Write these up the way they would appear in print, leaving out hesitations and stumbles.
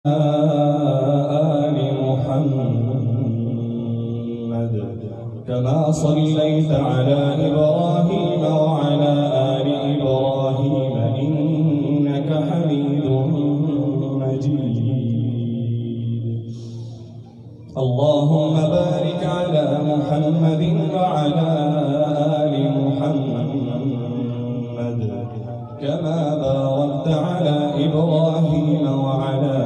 آل محمد كما صليت على إبراهيم وعلى آل إبراهيم إنك حميد مجيد. اللهم بارك على محمد وعلى آل محمد كما باركت على إبراهيم وعلى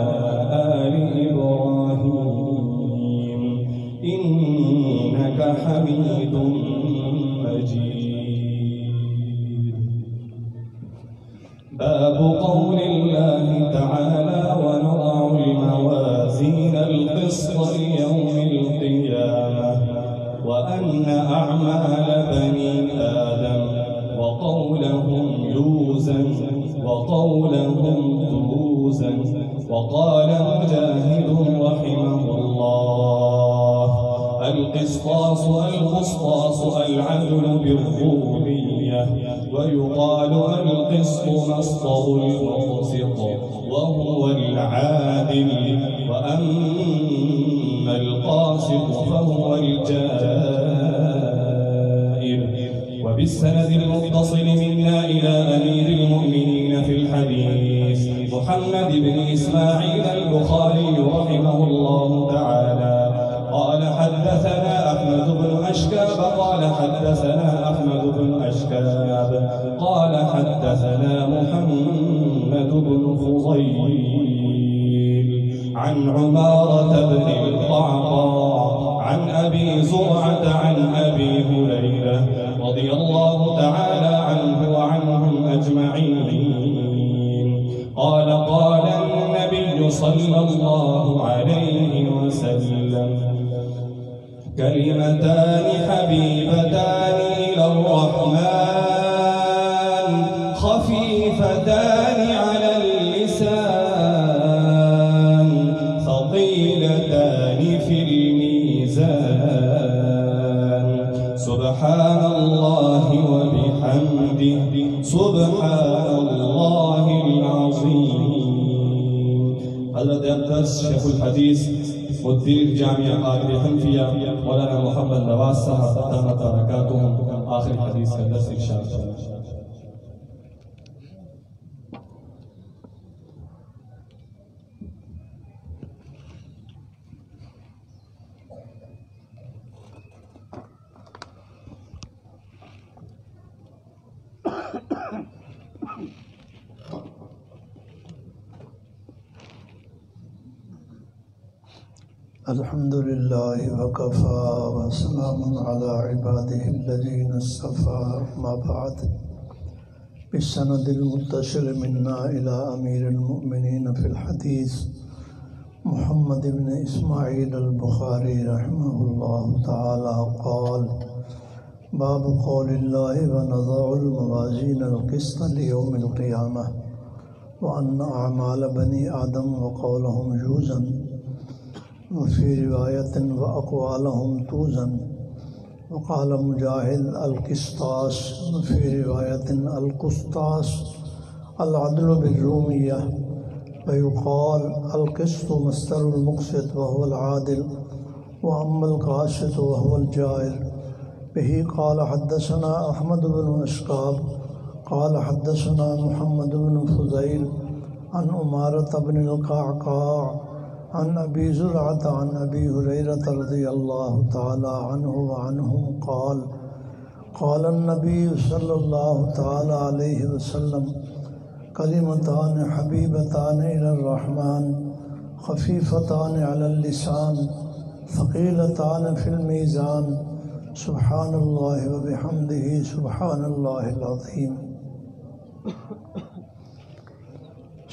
آل إبراهيم إنك حميد مجيد. باب قول الله تعالى: ونضع الموازين القسط ليوم القيامة وأن أعمال بني آدم وقولهم يوزن وقولهم توزن. وقال مجاهد رحمه الله: القسطاس العدل بالرومية. ويقال القسط مصدر المقسط وهو العادل، وأما القاسط فهو الجائر. وبالسند المتصل منا إلى أمير المؤمنين في الحديث محمد بن إسماعيل البخاري رحمه الله تعالى قال: حدثنا أحمد بن أشكاب قال: حدثنا أحمد بن أشكاب قال: حدثنا محمد بن فضيل عن عمارة بن القعقاع عن أبي زرعة عن أبي هريرة رضي الله تعالى عنه وعنهم أجمعين قال: قال النبي صلى الله عليه وسلم: كلمتان حبيبتان إلى الرحمن خفيفتان على اللسان ثقيلتان في الميزان سبحان الله وبحمده سبحان الله العظيم. حضرت اقدس شیخ الحدیث مدیر جامعہ قادری حنفیہ مولانا محمد نواز صاحب دامت برکاتہم آخری حدیث کا درس ارشاد فرمائیں. الحمد لله وكفى وسلام على عباده الذين اصطفى. ما بعد. بالسند المتصل منا إلى أمير المؤمنين في الحديث محمد بن إسماعيل البخاري رحمه الله تعالى قال: باب قول الله: ونضع الموازين القسط ليوم القيامة وأن أعمال بني آدم وقولهم يوزن وفي رواية وأقوالهم توزن. وقال مجاهد: القسطاس. وفي رواية القسطاس العدل بالرومية. ويقال القسط مصدر المقسط وهو العادل، وأما القاسط وهو الجائر. به قال: حدثنا أحمد بن أشكاب قال: حدثنا محمد بن فضيل عن عمارة بن القعقاع عن أبي زرعة عن أبي هريرة رضي الله تعالى عنه وعنهم قال: قال النبي صلى الله تعالى عليه وسلم: كلمتان حبيبتان إلى الرحمن خفيفتان على اللسان ثقيلتان في الميزان سبحان الله وبحمده سبحان الله العظيم.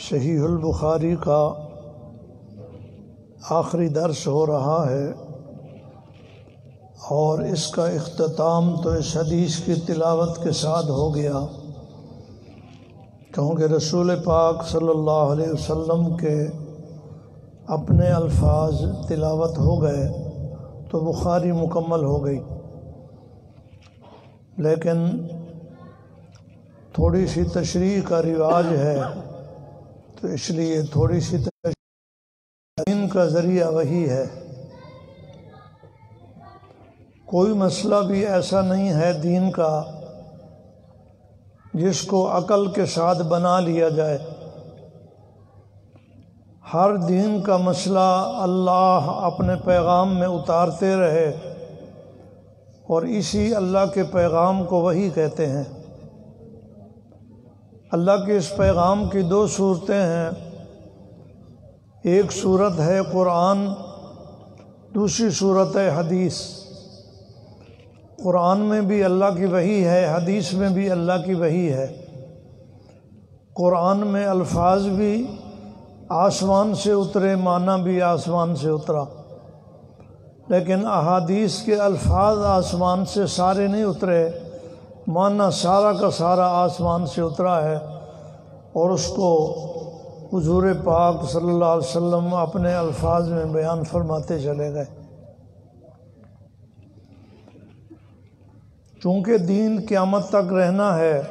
صحیح البخاری کا آخری درس ہو رہا ہے، اور اس کا اختتام تو اس حدیث کی تلاوت کے ساتھ ہو گیا، کیونکہ رسول پاک صلی اللہ علیہ وسلم کے اپنے الفاظ تلاوت ہو گئے تو بخاری مکمل ہو گئی. لیکن تھوڑی سی تشریح کا رواج ہے، تو اس لیے تھوڑی سی دین کا ذریعہ وہی ہے۔ کوئی مسئلہ بھی ایسا نہیں ہے دین کا جس کو عقل کے ساتھ بنا لیا جائے۔ ہر دین کا مسئلہ اللہ اپنے پیغام میں اتارتے رہے، اور اسی اللہ کے پیغام کو وحی کہتے ہیں۔ اللہ کے اس پیغام کی دو صورتیں ہیں، ایک صورت ہے قرآن، دوسری صورت ہے حدیث۔ قرآن میں بھی اللہ کی وحی ہے، حدیث میں بھی اللہ کی وحی ہے۔ قرآن میں الفاظ بھی آسمان سے اترے، معنی بھی آسمان سے اترا، لیکن احادیث کے الفاظ آسمان سے سارے نہیں اترے، معنی سارا کا سارا آسمان سے اترا ہے، اور اس کو حضور پاک صلی اللہ علیہ وسلم اپنے الفاظ میں بیان فرماتے چلے گئے۔ چونکہ دین قیامت تک رہنا ہے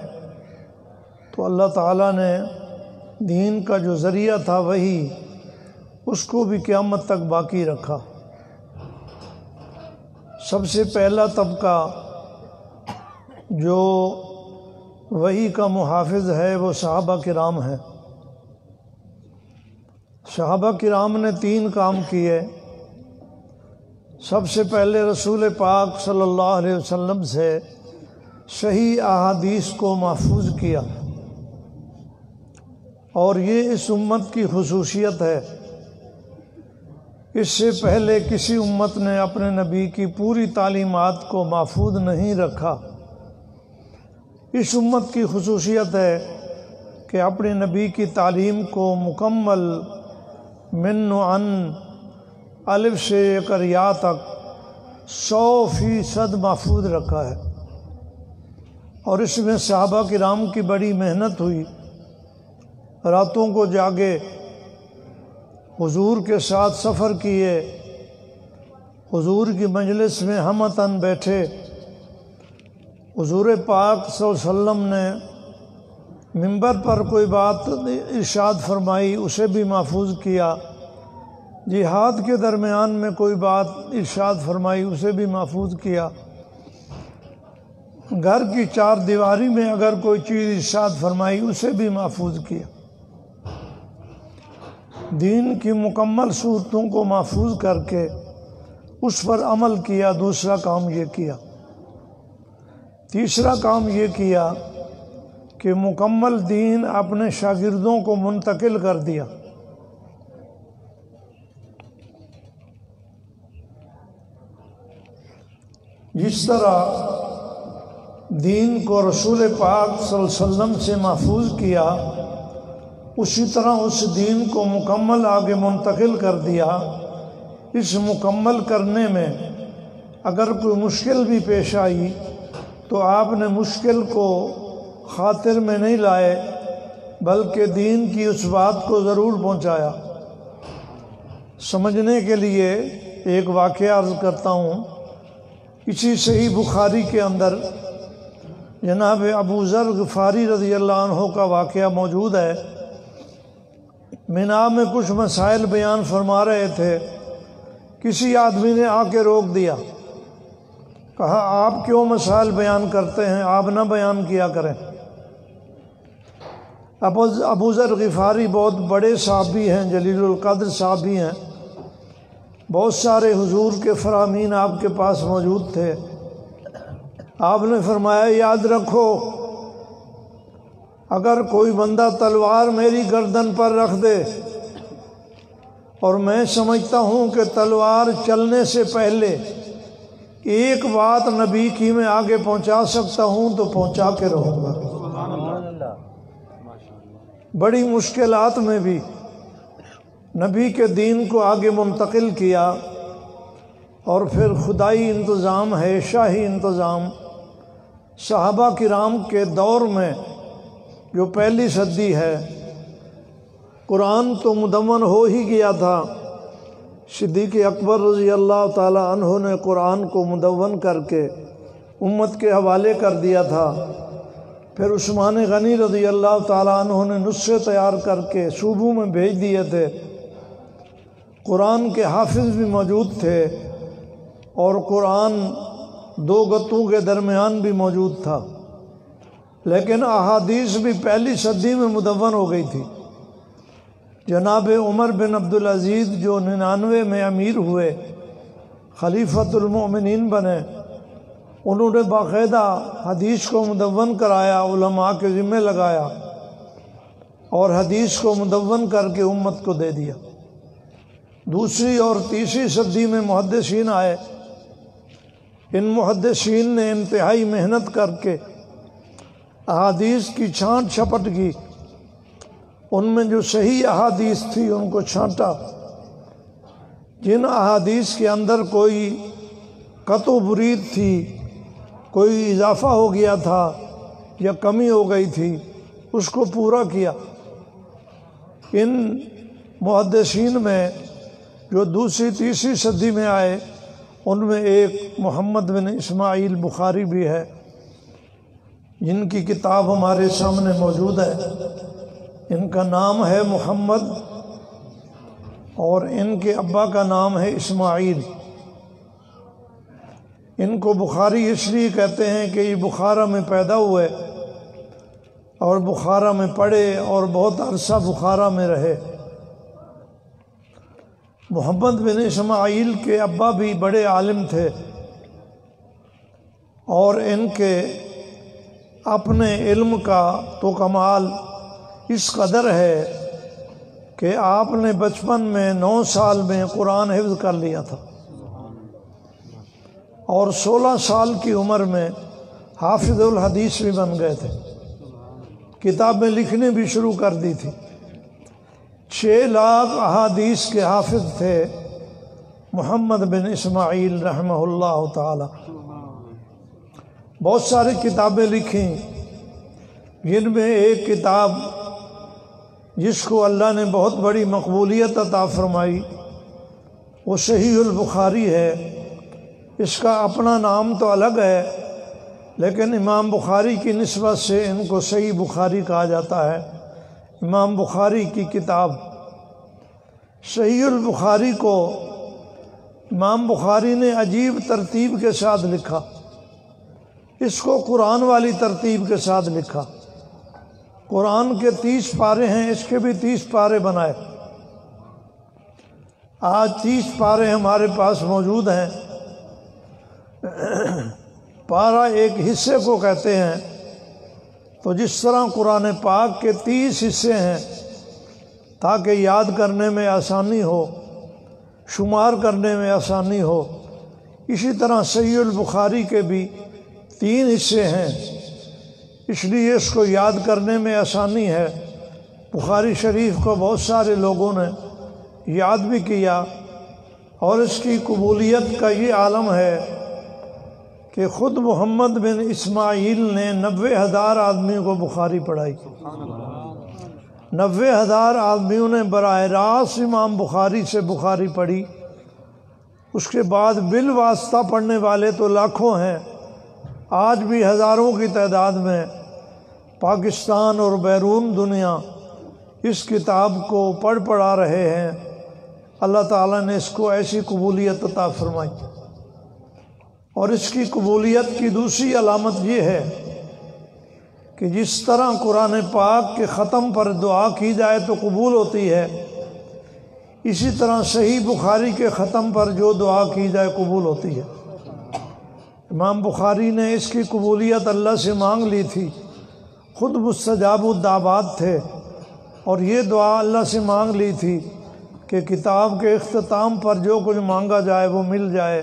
تو اللہ تعالیٰ نے دین کا جو ذریعہ تھا وہی، اس کو بھی قیامت تک باقی رکھا۔ سب سے پہلا طبقہ جو وحی کا محافظ ہے وہ صحابہ کرام ہیں۔ صحابہ کرام نے 3 کام کیے۔ سب سے پہلے رسول پاک صلی اللہ علیہ وسلم سے صحیح احادیث کو محفوظ کیا، اور یہ اس امت کی خصوصیت ہے۔ اس سے پہلے کسی امت نے اپنے نبی کی پوری تعلیمات کو محفوظ نہیں رکھا۔ اس امت کی خصوصیت ہے کہ اپنے نبی کی تعلیم کو مکمل من و عن، الف سے لے کر یا تک 100% محفوظ رکھا ہے، اور اس میں صحابہ کرام کی بڑی محنت ہوئی، راتوں کو جاگے، حضور کے ساتھ سفر کیے، حضور کی مجلس میں ہمتاً بیٹھے، حضور پاک صلی اللہ علیہ وسلم نے منبر پر کوئی بات ارشاد فرمائی، اسے بھی محفوظ کیا، جہاد کے درمیان میں کوئی بات ارشاد فرمائی، اسے بھی محفوظ کیا، گھر کی 4 دیواری میں اگر کوئی چیز ارشاد فرمائی اسے بھی محفوظ کیا۔ دین کی مکمل صورتوں کو محفوظ کر کے اس پر عمل کیا۔ دوسرا کام یہ کیا۔ تیسرا کام یہ کیا کہ مکمل دین اپنے شاگردوں کو منتقل کر دیا۔ جس طرح دین کو رسول پاک صلی اللہ علیہ وسلم سے محفوظ کیا، اسی طرح اس دین کو مکمل آگے منتقل کر دیا۔ اس مکمل کرنے میں اگر کوئی مشکل بھی پیش آئی تو آپ نے مشکل کو خاطر میں نہیں لائے، بلکہ دین کی اس بات کو ضرور پہنچایا۔ سمجھنے کے لیے ایک واقعہ عرض کرتا ہوں۔ اسی صحیح بخاری کے اندر جناب ابو ذر غفاری رضی اللہ عنہ کا واقعہ موجود ہے۔ مینا میں کچھ مسائل بیان فرما رہے تھے، کسی آدمی نے آ کے روک دیا، کہا آپ کیوں مسائل بیان کرتے ہیں، آپ نہ بیان کیا کریں۔ ابو ذر غفاری بہت بڑے صحابی ہیں، جلیل القدر صحابی ہیں، بہت سارے حضور کے فرامین آپ کے پاس موجود تھے۔ آپ نے فرمایا یاد رکھو، اگر کوئی بندہ تلوار میری گردن پر رکھ دے اور میں سمجھتا ہوں کہ تلوار چلنے سے پہلے ایک بات نبی کی میں آگے پہنچا سکتا ہوں تو پہنچا کے رہوں گا۔ بڑی مشکلات میں بھی نبی کے دین کو آگے منتقل کیا، اور پھر خدائی انتظام ہے، شاہی انتظام۔ صحابہ کرام کے دور میں جو پہلی صدی ہے، قرآن تو مدون ہو ہی گیا تھا۔ صدیق اکبر رضی اللہ تعالی عنہ نے قرآن کو مدون کر کے امت کے حوالے کر دیا تھا۔ پھر عثمان غنی رضی اللہ تعالی عنہ نے نسخے تیار کر کے صوبوں میں بھیج دیے تھے۔ قرآن کے حافظ بھی موجود تھے اور قرآن دو گتوں کے درمیان بھی موجود تھا، لیکن احادیث بھی پہلی صدی میں مدون ہو گئی تھی۔ جناب عمر بن عبدالعزیز جو 99 میں امیر ہوئے، خلیفۃ المؤمنین بنے، انہوں نے باقاعدہ حدیث کو مدون کرایا، علماء کے ذمہ لگایا اور حدیث کو مدون کر کے امت کو دے دیا۔ دوسری اور تیسری صدی میں محدثین آئے، ان محدثین نے انتہائی محنت کر کے احادیث کی چھانٹ چھپٹ کی، ان میں جو صحیح احادیث تھی ان کو چھانٹا، جن احادیث کے اندر کوئی قطع و برید تھی، کوئی اضافہ ہو گیا تھا یا کمی ہو گئی تھی، اس کو پورا کیا۔ ان محدثین میں جو دوسری تیسری صدی میں آئے، ان میں ایک محمد بن اسماعیل بخاری بھی ہے، جن کی کتاب ہمارے سامنے موجود ہے۔ ان کا نام ہے محمد اور ان کے ابا کا نام ہے اسماعیل۔ ان کو بخاری اس لیے کہتے ہیں کہ یہ بخارا میں پیدا ہوئے اور بخارا میں پڑھے اور بہت عرصہ بخارا میں رہے۔ محمد بن اسماعیل کے ابا بھی بڑے عالم تھے اور ان کے اپنے علم کا تو کمال اس قدر ہے کہ آپ نے بچپن میں 9 سال میں قرآن حفظ کر لیا تھا اور 16 سال کی عمر میں حافظ الحدیث بھی بن گئے تھے، کتابیں لکھنے بھی شروع کر دی تھی۔ 6 لاکھ احادیث کے حافظ تھے محمد بن اسماعیل رحمہ اللہ تعالی۔ بہت ساری کتابیں لکھیں، جن میں ایک کتاب جس کو اللہ نے بہت بڑی مقبولیت عطا فرمائی وہ صحیح البخاری ہے۔ اس کا اپنا نام تو الگ ہے، لیکن امام بخاری کی نسبت سے ان کو صحیح بخاری کہا جاتا ہے۔ امام بخاری کی کتاب صحیح البخاری کو امام بخاری نے عجیب ترتیب کے ساتھ لکھا، اس کو قرآن والی ترتیب کے ساتھ لکھا۔ قرآن کے 30 پارے ہیں، اس کے بھی 30 پارے بنائے۔ آج 30 پارے ہمارے پاس موجود ہیں۔ پارہ ایک حصے کو کہتے ہیں، تو جس طرح قرآن پاک کے 30 حصے ہیں تاکہ یاد کرنے میں آسانی ہو، شمار کرنے میں آسانی ہو، اسی طرح صحیح البخاری کے بھی 3 حصے ہیں، اس لیے اس کو یاد کرنے میں آسانی ہے۔ بخاری شریف کو بہت سارے لوگوں نے یاد بھی کیا، اور اس کی قبولیت کا یہ عالم ہے کہ خود محمد بن اسماعیل نے 90,000 آدمیوں کو بخاری پڑھائی۔ 90,000 آدمیوں نے براہ راست امام بخاری سے بخاری پڑھی۔ اس کے بعد بالواسطہ پڑھنے والے تو لاکھوں ہیں، آج بھی ہزاروں کی تعداد میں پاکستان اور بیرون دنیا اس کتاب کو پڑھا رہے ہیں۔ اللہ تعالیٰ نے اس کو ایسی قبولیت عطا فرمائی۔ اور اس کی قبولیت کی دوسری علامت یہ ہے کہ جس طرح قرآن پاک کے ختم پر دعا کی جائے تو قبول ہوتی ہے، اسی طرح صحیح بخاری کے ختم پر جو دعا کی جائے قبول ہوتی ہے۔ امام بخاری نے اس کی قبولیت اللہ سے مانگ لی تھی، خود مستجاب الدعوات تھے، اور یہ دعا اللہ سے مانگ لی تھی کہ کتاب کے اختتام پر جو کچھ مانگا جائے وہ مل جائے۔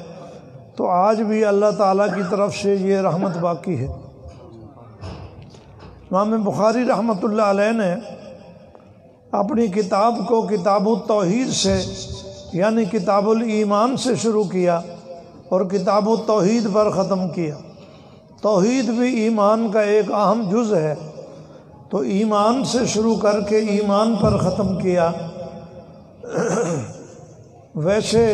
تو آج بھی اللہ تعالیٰ کی طرف سے یہ رحمت باقی ہے۔ امام بخاری رحمۃ اللہ علیہ نے اپنی کتاب کو کتاب التوحید سے یعنی کتاب الایمان سے شروع کیا اور کتاب التوحید پر ختم کیا۔ توحید بھی ایمان کا ایک اہم جز ہے، تو ایمان سے شروع کر کے ایمان پر ختم کیا۔ ویسے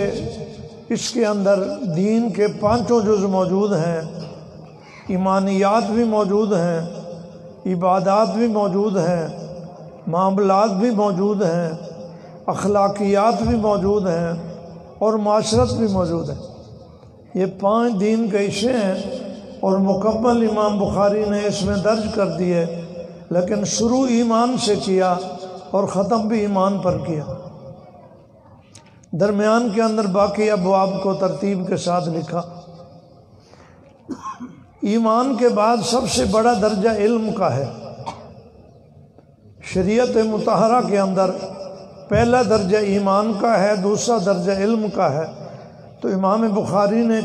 اس کے اندر دین کے 5 جز موجود ہیں، ایمانیات بھی موجود ہیں، عبادات بھی موجود ہیں، معاملات بھی موجود ہیں، اخلاقیات بھی موجود ہیں اور معاشرت بھی موجود ہے۔ یہ 5 دین کے عشے ہیں اور مکمل امام بخاری نے اس میں درج کر دیے، لیکن شروع ایمان سے کیا اور ختم بھی ایمان پر کیا۔ درمیان کے اندر باقی ابواب کو ترتیب کے ساتھ لکھا۔ ایمان کے بعد سب سے بڑا درجہ علم کا ہے۔ شریعت مطہرہ کے اندر پہلا درجہ ایمان کا ہے، دوسرا درجہ علم کا ہے۔ تو امام بخاری نے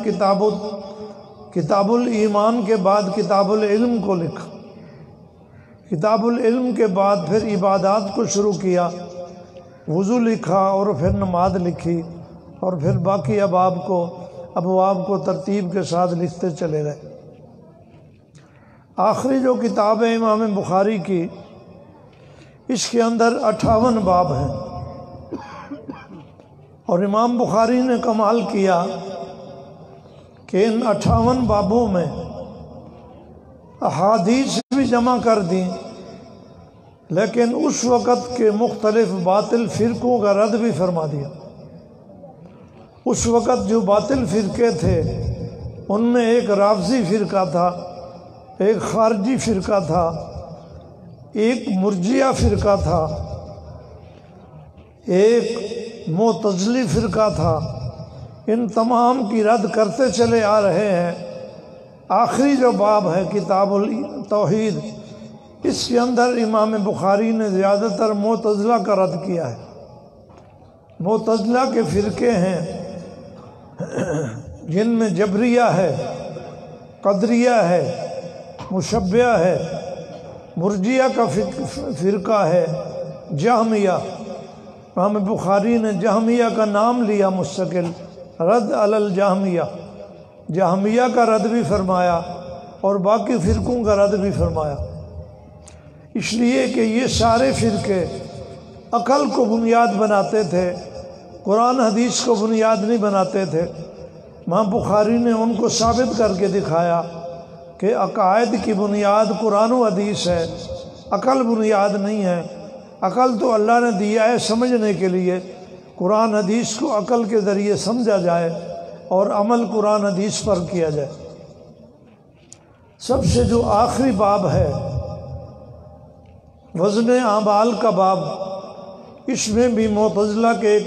کتاب الایمان کے بعد کتاب العلم کو لکھا۔ کتاب العلم کے بعد پھر عبادات کو شروع کیا، وضو لکھا اور پھر نماز لکھی، اور پھر باقی ابواب کو ترتیب کے ساتھ لکھتے چلے گئے۔ آخری جو کتاب ہے امام بخاری کی، اس کے اندر 58 باب ہیں، اور امام بخاری نے کمال کیا کہ ان 58 بابوں میں احادیث بھی جمع کر دیں، لیکن اس وقت کے مختلف باطل فرقوں کا رد بھی فرما دیا۔ اس وقت جو باطل فرقے تھے ان میں ایک رافضی فرقہ تھا، ایک خارجی فرقہ تھا، ایک مرجئہ فرقہ تھا، ایک معتزلی فرقہ تھا۔ ان تمام کی رد کرتے چلے آ رہے ہیں۔ آخری جو باب ہے کتاب التوحید، اس کے اندر امام بخاری نے زیادہ تر معتزلہ کا رد کیا ہے۔ معتزلہ کے فرقے ہیں جن میں جبریہ ہے، قدریہ ہے، مشبہہ ہے، مرجئہ کا فرقہ ہے، جہمیہ۔ امام بخاری نے جہمیہ کا نام لیا مستقل، رد علی الجہمیہ، جہمیہ کا رد بھی فرمایا اور باقی فرقوں کا رد بھی فرمایا، اس لیے کہ یہ سارے فرقے عقل کو بنیاد بناتے تھے، قرآن حدیث کو بنیاد نہیں بناتے تھے۔ امام بخاری نے ان کو ثابت کر کے دکھایا کہ عقائد کی بنیاد قرآن و حدیث ہے، عقل بنیاد نہیں ہے۔ عقل تو اللہ نے دیا ہے سمجھنے کے لیے، قرآن حدیث کو عقل کے ذریعے سمجھا جائے اور عمل قرآن حدیث پر کیا جائے۔ سب سے جو آخری باب ہے وزن اعمال کا باب، اس میں بھی معتزلہ کے ایک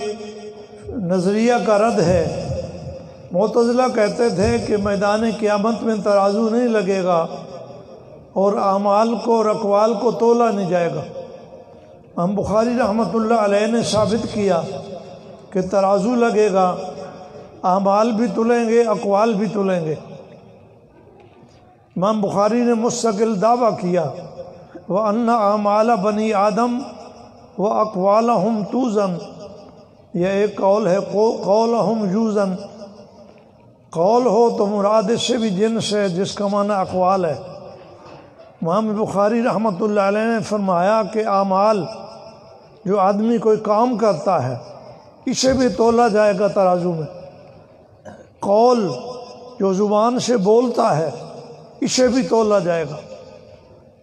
نظریہ کا رد ہے۔ معتزلہ کہتے تھے کہ میدان قیامت میں ترازو نہیں لگے گا اور اعمال کو اور اقوال کو تولا نہیں جائے گا۔ امام بخاری رحمۃ اللہ علیہ نے ثابت کیا کہ ترازو لگے گا، اعمال بھی تلیں گے، اقوال بھی تلیں گے۔ امام بخاری نے مستقل دعویٰ کیا وَأَنَّ أَعْمَالَ بَنِي آدم وَأَقْوَالَهُمْ تُوزَنُ، یہ ایک قول ہے، قَوْلَهُمْ يُوزَنُ، قول ہو تو مراد اس سے بھی جنس ہے جس کا معنی اقوال ہے۔ امام بخاری رحمۃ اللہ علیہ نے فرمایا کہ اعمال جو آدمی کوئی کام کرتا ہے اسے بھی تولا جائے گا ترازو میں، قول جو زبان سے بولتا ہے اسے بھی تولا جائے گا۔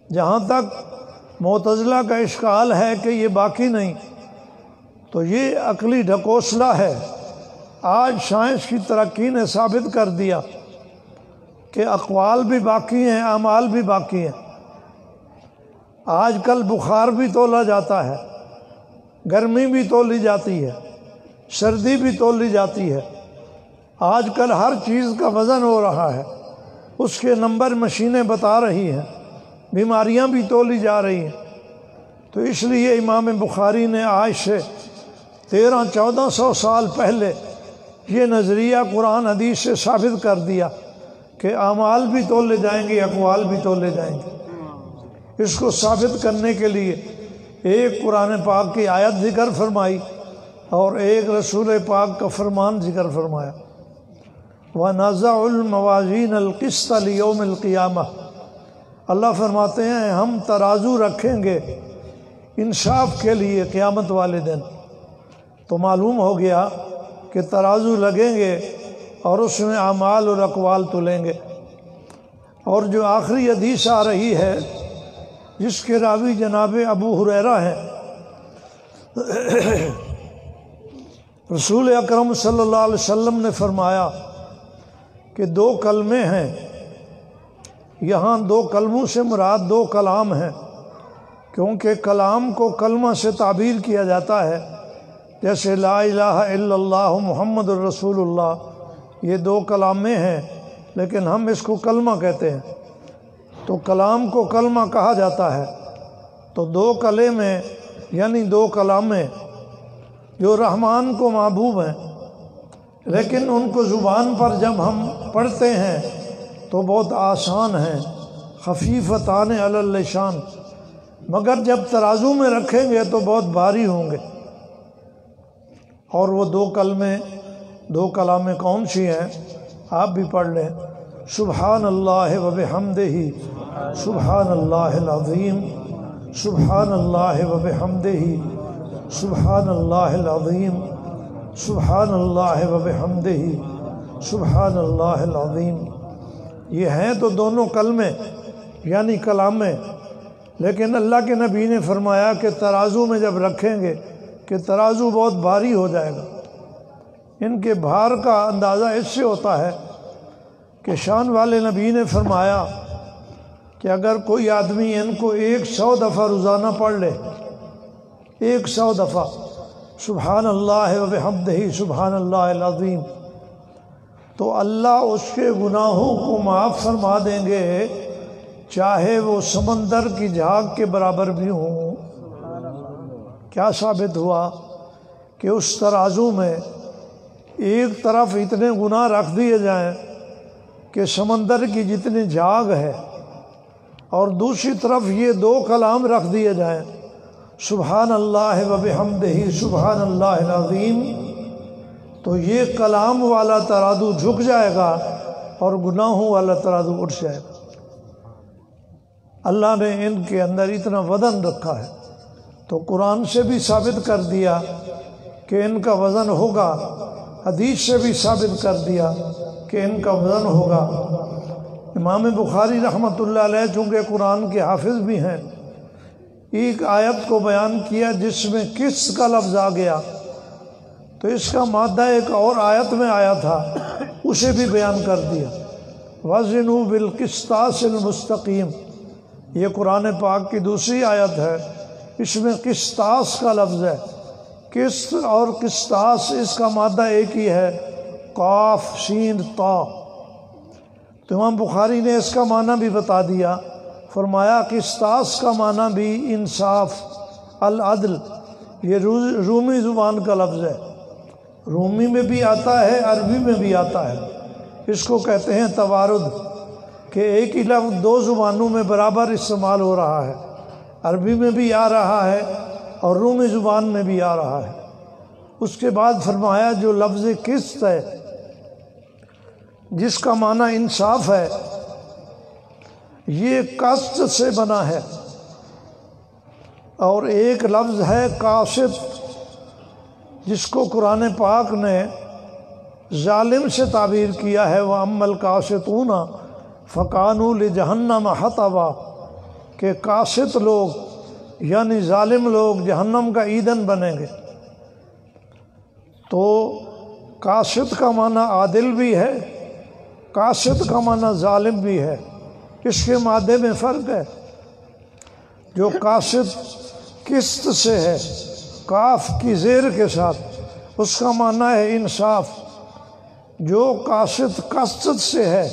جہاں تک معتزلہ کا اشکال ہے کہ یہ باقی نہیں، تو یہ عقلی ڈھکوسلا ہے۔ آج سائنس کی ترقی نے ثابت کر دیا کہ اقوال بھی باقی ہیں، اعمال بھی باقی ہیں۔ آج کل بخار بھی تولا جاتا ہے، گرمی بھی تولی جاتی ہے، سردی بھی تولی جاتی ہے۔ آج کل ہر چیز کا وزن ہو رہا ہے، اس کے نمبر مشینیں بتا رہی ہیں، بیماریاں بھی تولی جا رہی ہیں۔ تو اس لیے امام بخاری نے آج سے 1300-1400 سال پہلے یہ نظریہ قرآن حدیث سے ثابت کر دیا کہ اعمال بھی تولے جائیں گے، اقوال بھی تولے جائیں گے۔ اس کو ثابت کرنے کے لیے ایک قرآن پاک کی آیت ذکر فرمائی اور ایک رسول پاک کا فرمان ذکر فرمایا، وَنَزَعُ الْمَوَازِينَ الْقِسْطَ لِيَوْمِ الْقِيَامَةِ۔ اللہ فرماتے ہیں ہم ترازو رکھیں گے انصاف کے لیے قیامت والے دن۔ تو معلوم ہو گیا کہ ترازو لگیں گے اور اس میں اعمال اور اقوال تلیں گے۔ اور جو آخری حدیث آ رہی ہے جس کے راوی جناب ابو ہریرہ ہیں، رسول اکرم صلی اللہ علیہ وسلم نے فرمایا کہ 2 کلمے ہیں، یہاں 2 کلموں سے مراد 2 کلام ہیں، کیونکہ کلام کو کلمہ سے تعبیر کیا جاتا ہے، جیسے لا الہ الا اللہ محمد الرسول اللہ، یہ 2 کلامے ہیں لیکن ہم اس کو کلمہ کہتے ہیں، تو کلام کو کلمہ کہا جاتا ہے۔ تو 2 کلمے یعنی 2 کلامے جو رحمان کو محبوب ہیں، لیکن ان کو زبان پر جب ہم پڑھتے ہیں تو بہت آسان ہیں، خفیفتان علی اللسان، مگر جب ترازو میں رکھیں گے تو بہت بھاری ہوں گے۔ اور وہ 2 کلامیں کون سی ہیں؟ آپ بھی پڑھ لیں، سبحان اللہ و بحمدہ، سبحان اللہ العظیم، سبحان اللہ و بحمدہ، سبحان اللہ العظیم، سبحان اللہ و بحمدہ، سبحان اللہ العظیم۔ یہ ہیں تو دونوں کلمے یعنی کلامیں، لیکن اللہ کے نبی نے فرمایا کہ ترازو میں جب رکھیں گے کہ ترازو بہت بھاری ہو جائے گا۔ ان کے بھار کا اندازہ اس سے ہوتا ہے کہ شان والے نبی نے فرمایا کہ اگر کوئی آدمی ان کو 100 دفعہ روزانہ پڑھ لے، 100 دفعہ سبحان اللہ و بحمدہ سبحان اللہ العظیم، تو اللہ اس کے گناہوں کو معاف فرما دیں گے، چاہے وہ سمندر کی جھاگ کے برابر بھی ہوں۔ کیا ثابت ہوا کہ اس ترازو میں ایک طرف اتنے گناہ رکھ دیے جائیں کہ سمندر کی جتنی جھاگ ہے، اور دوسری طرف یہ 2 کلام رکھ دیے جائیں، سبحان اللہ و بحمدہ سبحان اللہ العظیم، تو یہ کلام والا ترازو جھک جائے گا اور گناہوں والا ترازو اٹھ جائے گا۔ اللہ نے ان کے اندر اتنا وزن رکھا ہے، تو قرآن سے بھی ثابت کر دیا کہ ان کا وزن ہوگا، حدیث سے بھی ثابت کر دیا کہ ان کا وزن ہوگا۔ امام بخاری رحمۃ اللہ علیہ چونکہ قرآن کے حافظ بھی ہیں، ایک آیت کو بیان کیا جس میں قسط کا لفظ آ گیا، تو اس کا مادہ ایک اور آیت میں آیا تھا، اسے بھی بیان کر دیا، وزنوا بالقسطاس المستقیم۔ یہ قرآن پاک کی دوسری آیت ہے، اس میں قسطاس کا لفظ ہے، قسط اور قسطاس اس کا مادہ ایک ہی ہے، قاف سین طا۔ تو امام بخاری نے اس کا معنی بھی بتا دیا، فرمایا قسطاس کا معنی بھی انصاف، العدل۔ یہ رومی زبان کا لفظ ہے، رومی میں بھی آتا ہے، عربی میں بھی آتا ہے، اس کو کہتے ہیں توارد، کہ ایک ہی لفظ 2 زبانوں میں برابر استعمال ہو رہا ہے، عربی میں بھی آ رہا ہے اور رومی زبان میں بھی آ رہا ہے۔ اس کے بعد فرمایا جو لفظ قسط ہے، جس کا معنی انصاف ہے، یہ قسط سے بنا ہے، اور ایک لفظ ہے قاسط، جس کو قرآن پاک نے ظالم سے تعبیر کیا ہے، وَأَمَّا الْقَاسِطُونَ فَكَانُوا لِجَهَنَّمَ حَطَبًا، کہ قاسط لوگ یعنی ظالم لوگ جہنم کا ایندھن بنیں گے۔ تو قاسط کا معنی عادل بھی ہے، قاسط کا معنی ظالم بھی ہے، اس کے مادے میں فرق ہے۔ جو قاسط قسط سے ہے، کاف کی زیر کے ساتھ، اس کا معنی ہے انصاف۔ جو قاسط قسط سے ہے،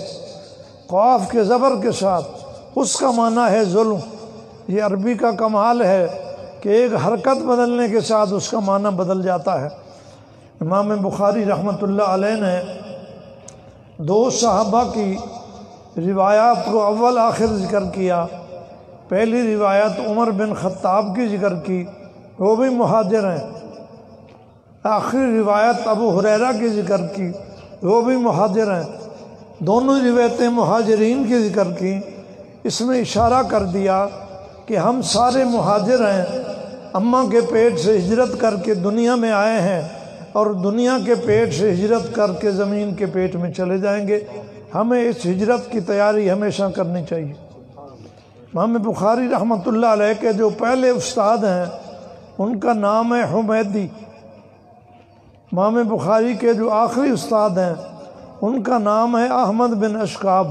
قاف کے زبر کے ساتھ، اس کا معنی ہے ظلم۔ یہ عربی کا کمال ہے کہ ایک حرکت بدلنے کے ساتھ اس کا معنی بدل جاتا ہے۔ امام بخاری رحمۃ اللہ علیہ نے 2 صحابہ کی روایات کو اول آخر ذکر کیا۔ پہلی روایت عمر بن خطاب کی ذکر کی، وہ بھی مہاجر ہیں۔ آخری روایت ابو ہریرہ کی ذکر کی، وہ بھی مہاجر ہیں۔ دونوں روایتیں مہاجرین کی ذکر کی۔ اس میں اشارہ کر دیا کہ ہم سارے مہاجر ہیں، اماں کے پیٹ سے ہجرت کر کے دنیا میں آئے ہیں، اور دنیا کے پیٹ سے ہجرت کر کے زمین کے پیٹ میں چلے جائیں گے۔ ہمیں اس ہجرت کی تیاری ہمیشہ کرنی چاہیے۔ امام بخاری رحمۃ اللہ علیہ کے جو پہلے استاد ہیں، ان کا نام ہے حمیدی، امام بخاری کے جو آخری استاد ہیں ان کا نام ہے احمد بن اشکاب۔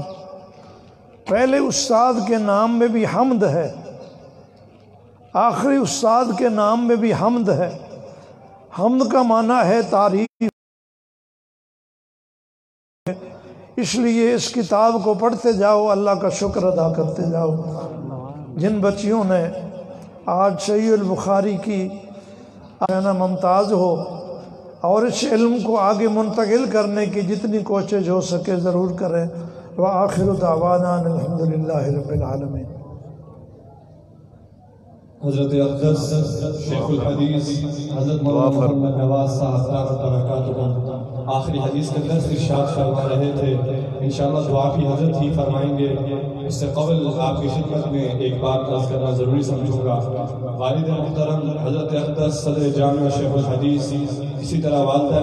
پہلے استاد کے نام میں بھی حمد ہے، آخری استاد کے نام میں بھی حمد ہے۔ حمد کا معنی ہے تعریف، اس لیے اس کتاب کو پڑھتے جاؤ، اللہ کا شکر ادا کرتے جاؤ۔ جن بچیوں نے آج صحیح البخاری کی ممتاز ہو اور اس علم کو آگے منتقل کرنے کی جتنی کوشش ہو سکے ضرور کریں۔ وآخر دعوانا الحمدللہ رب العالمین۔ حضرت اقدس شیخ الحدیث حضرت مولانا محمد نواز صاحب دامت برکاتہ آخری حدیث کے درس ارشاد فرما رہے تھے، انشاءاللہ دعا بھی حضرت ہی فرمائیں گے۔ اس سے قبل آپ کی خدمت میں ایک بات عرض کرنا ضروری سمجھوں گا۔ والد محترم حضرت اقدس صدر جامعہ شیخ الحدیث، اسی طرح والدہ